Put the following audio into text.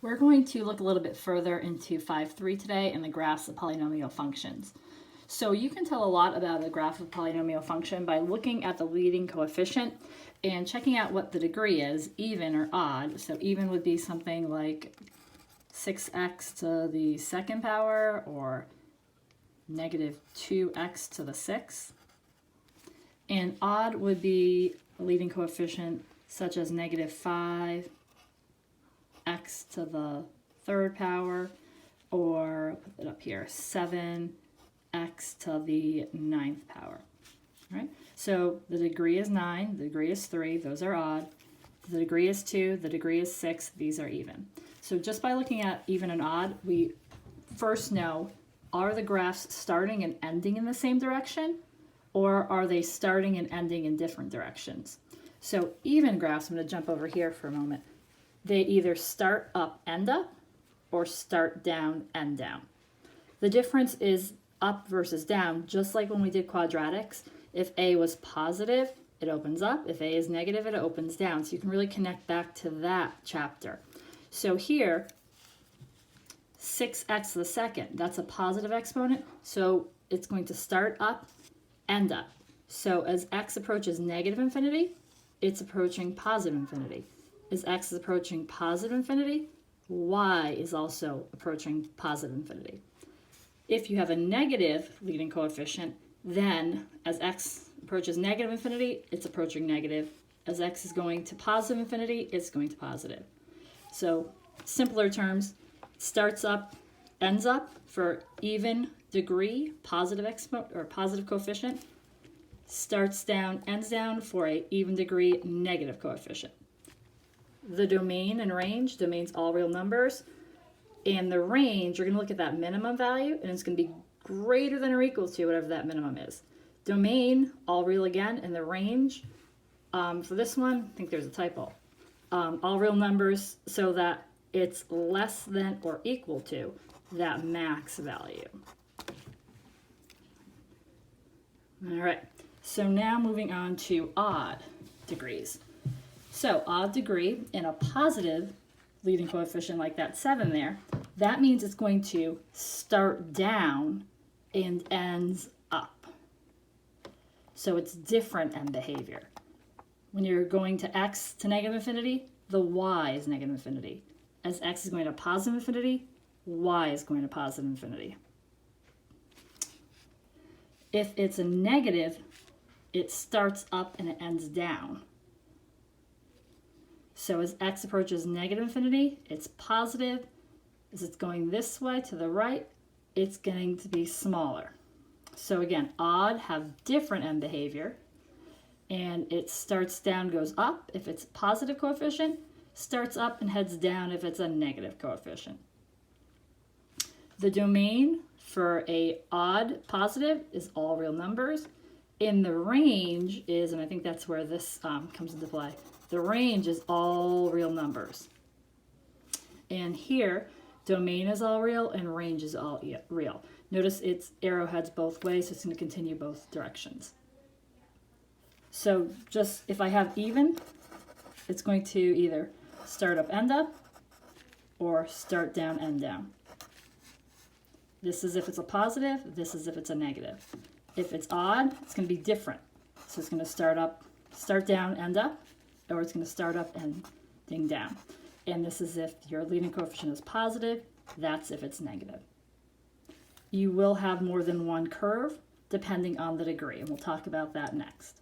We're going to look a little bit further into 5.3 today and the graphs of polynomial functions. So you can tell a lot about a graph of polynomial function by looking at the leading coefficient and checking out what the degree is, even or odd. So even would be something like 6x to the second power or negative 2x to the sixth. And odd would be a leading coefficient such as negative 5 x to the third power, or put it up here, 7x to the ninth power. All right? So the degree is 9, the degree is 3, those are odd. The degree is 2, the degree is 6, these are even. So just by looking at even and odd, we first know, are the graphs starting and ending in the same direction, or are they starting and ending in different directions? So even graphs, I'm going to jump over here for a moment. They either start up, end up, or start down, end down. The difference is up versus down, just like when we did quadratics. If A was positive, it opens up. If A is negative, it opens down. So you can really connect back to that chapter. So here, 6x to the second, that's a positive exponent. So it's going to start up, end up. So as x approaches negative infinity, it's approaching positive infinity. As x is approaching positive infinity, y is also approaching positive infinity. If you have a negative leading coefficient, then as x approaches negative infinity, it's approaching negative. As x is going to positive infinity, it's going to positive. So simpler terms, starts up, ends up for even degree, positive exponent or positive coefficient. Starts down, ends down for a even degree, negative coefficient. The domain and range, domain's all real numbers, and the range, you're going to look at that minimum value, and it's going to be greater than or equal to whatever that minimum is. Domain, all real again, and the range, for this one, I think there's a typo. All real numbers so that it's less than or equal to that max value. All right, so now moving on to odd degrees. So odd degree in a positive leading coefficient like that 7 there, that means it's going to start down and ends up. So it's different end behavior. When you're going to x to negative infinity, the y is negative infinity. As x is going to positive infinity, y is going to positive infinity. If it's a negative, it starts up and it ends down. So as x approaches negative infinity, it's positive. As it's going this way to the right, it's going to be smaller. So again, odd have different end behavior, and it starts down, goes up if it's a positive coefficient, starts up and heads down if it's a negative coefficient. The domain for a odd positive is all real numbers. In the range is, and I think that's where this comes into play, the range is all real numbers. And here, domain is all real and range is all real. Notice it's arrowheads both ways, so it's going to continue both directions. So just if I have even, it's going to either start up, end up, or start down, end down. This is if it's a positive, this is if it's a negative. If it's odd, it's going to be different. So it's going to start up, start down, end up, or it's going to start up and ding down. And this is if your leading coefficient is positive, that's if it's negative. You will have more than one curve depending on the degree, and we'll talk about that next.